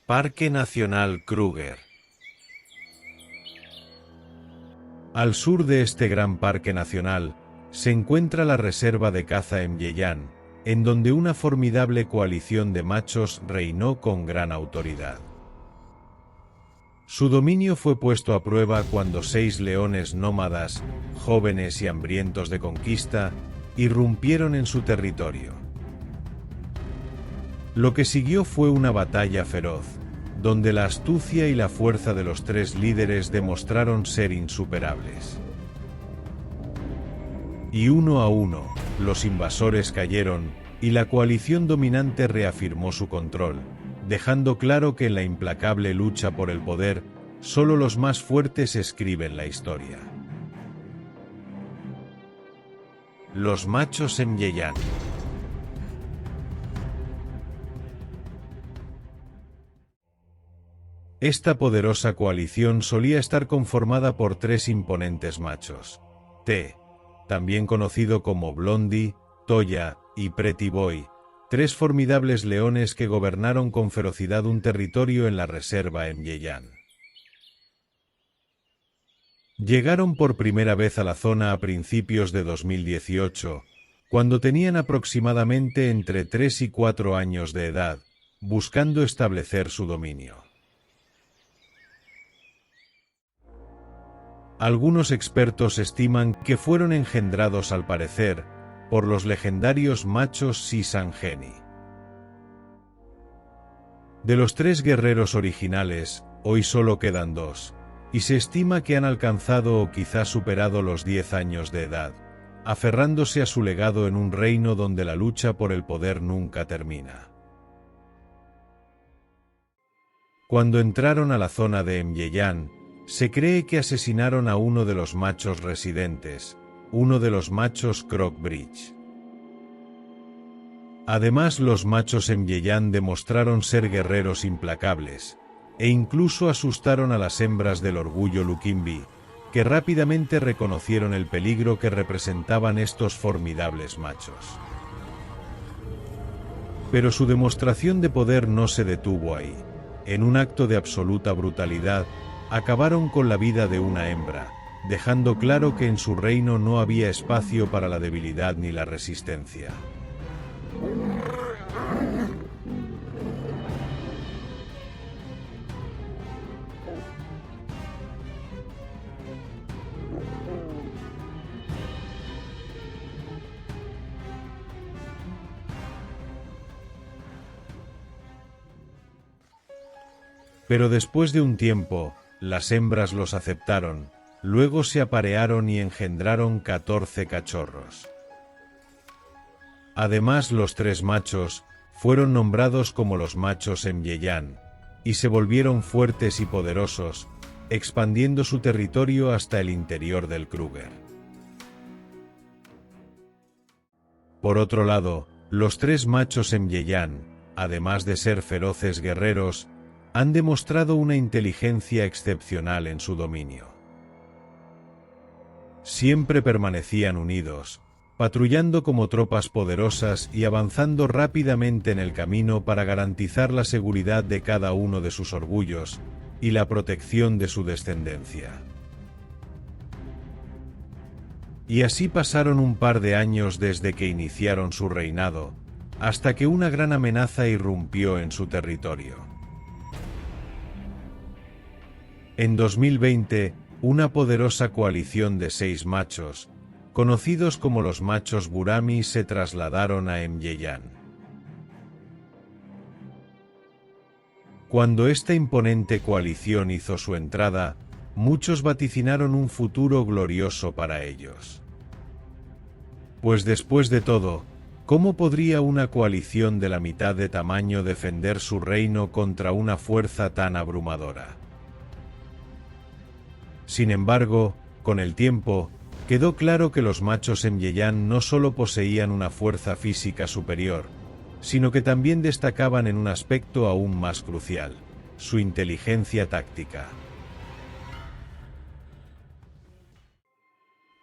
Parque Nacional Kruger. Al sur de este gran parque nacional, se encuentra la reserva de caza Myeyan, en donde una formidable coalición de machos reinó con gran autoridad. Su dominio fue puesto a prueba cuando 6 leones nómadas, jóvenes y hambrientos de conquista, irrumpieron en su territorio. Lo que siguió fue una batalla feroz, donde la astucia y la fuerza de los 3 líderes demostraron ser insuperables. Y uno a uno, los invasores cayeron, y la coalición dominante reafirmó su control, dejando claro que en la implacable lucha por el poder, solo los más fuertes escriben la historia. Los machos Myeyan. Esta poderosa coalición solía estar conformada por 3 imponentes machos. También conocido como Blondie, Toya y Pretty Boy, 3 formidables leones que gobernaron con ferocidad un territorio en la reserva Myeyan. Llegaron por primera vez a la zona a principios de 2018, cuando tenían aproximadamente entre 3 y 4 años de edad, buscando establecer su dominio. Algunos expertos estiman que fueron engendrados al parecer por los legendarios machos Sisangeni. De los 3 guerreros originales, hoy solo quedan 2, y se estima que han alcanzado o quizá superado los 10 años de edad, aferrándose a su legado en un reino donde la lucha por el poder nunca termina. Cuando entraron a la zona de Myeyan, se cree que asesinaron a uno de los machos residentes, uno de los machos Crockbridge. Además, los machos Myeyan demostraron ser guerreros implacables, e incluso asustaron a las hembras del orgullo Lukimbi, que rápidamente reconocieron el peligro que representaban estos formidables machos. Pero su demostración de poder no se detuvo ahí. En un acto de absoluta brutalidad, acabaron con la vida de una hembra, dejando claro que en su reino no había espacio para la debilidad ni la resistencia. Pero después de un tiempo, las hembras los aceptaron, luego se aparearon y engendraron 14 cachorros. Además, los 3 machos fueron nombrados como los machos Myeyan, y se volvieron fuertes y poderosos, expandiendo su territorio hasta el interior del Kruger. Por otro lado, los 3 machos Myeyan, además de ser feroces guerreros, han demostrado una inteligencia excepcional en su dominio. Siempre permanecían unidos, patrullando como tropas poderosas y avanzando rápidamente en el camino para garantizar la seguridad de cada uno de sus orgullos y la protección de su descendencia. Y así pasaron un par de años desde que iniciaron su reinado, hasta que una gran amenaza irrumpió en su territorio. En 2020, una poderosa coalición de 6 machos, conocidos como los machos Burami, se trasladaron a Myeyan. Cuando esta imponente coalición hizo su entrada, muchos vaticinaron un futuro glorioso para ellos. Pues después de todo, ¿cómo podría una coalición de la mitad de tamaño defender su reino contra una fuerza tan abrumadora? Sin embargo, con el tiempo, quedó claro que los machos Myeyan no solo poseían una fuerza física superior, sino que también destacaban en un aspecto aún más crucial: su inteligencia táctica.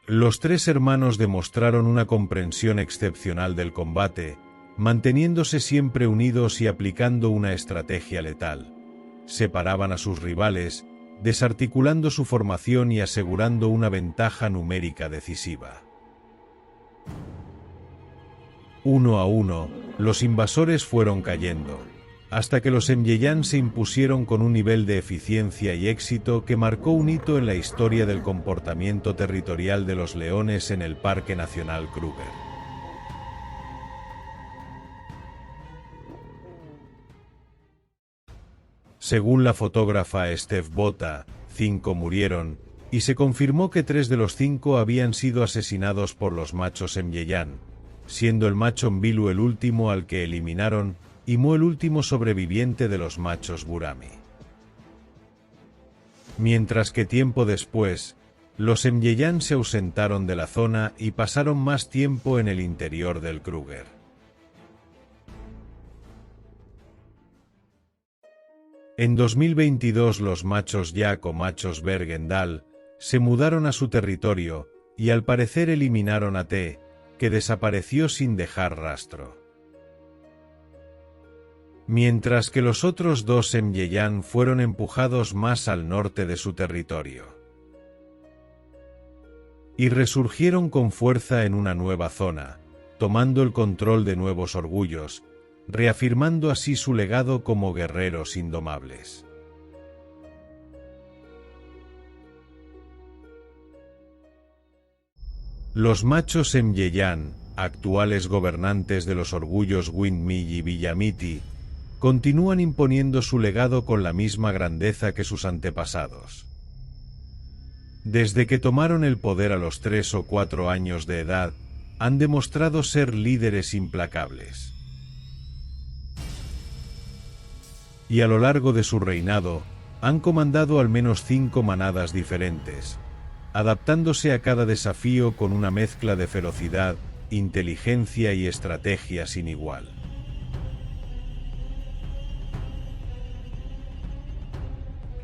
Los 3 hermanos demostraron una comprensión excepcional del combate, manteniéndose siempre unidos y aplicando una estrategia letal, separaban a sus rivales, desarticulando su formación y asegurando una ventaja numérica decisiva. Uno a uno, los invasores fueron cayendo, hasta que los Myeyan se impusieron con un nivel de eficiencia y éxito que marcó un hito en la historia del comportamiento territorial de los leones en el Parque Nacional Kruger. Según la fotógrafa Steph Bota, 5 murieron, y se confirmó que 3 de los 5 habían sido asesinados por los machos Myeyan, siendo el macho Mbilu el último al que eliminaron, y Mo el último sobreviviente de los machos Burami. Mientras que tiempo después, los Myeyan se ausentaron de la zona y pasaron más tiempo en el interior del Kruger. En 2022 los machos Yak o machos Bergendal se mudaron a su territorio y al parecer eliminaron a T, que desapareció sin dejar rastro. Mientras que los otros 2 Myeyan fueron empujados más al norte de su territorio. Y resurgieron con fuerza en una nueva zona, tomando el control de nuevos orgullos, reafirmando así su legado como guerreros indomables. Los machos Myeyan, actuales gobernantes de los orgullos Windmi y Villamiti, continúan imponiendo su legado con la misma grandeza que sus antepasados. Desde que tomaron el poder a los 3 o 4 años de edad, han demostrado ser líderes implacables. Y a lo largo de su reinado, han comandado al menos 5 manadas diferentes, adaptándose a cada desafío con una mezcla de ferocidad, inteligencia y estrategia sin igual.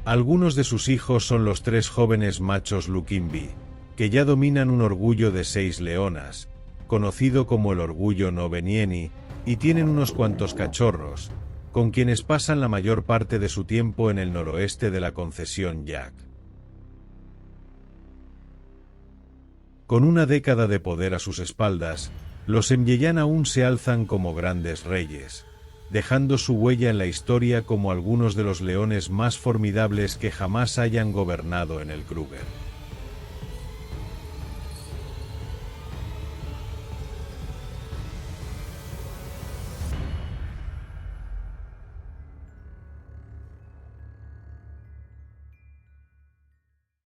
Algunos de sus hijos son los 3 jóvenes machos Lukimbi, que ya dominan un orgullo de 6 leonas, conocido como el orgullo Novenieni, y tienen unos cuantos cachorros, con quienes pasan la mayor parte de su tiempo en el noroeste de la concesión Yak. Con una década de poder a sus espaldas, los Myeyan aún se alzan como grandes reyes, dejando su huella en la historia como algunos de los leones más formidables que jamás hayan gobernado en el Kruger.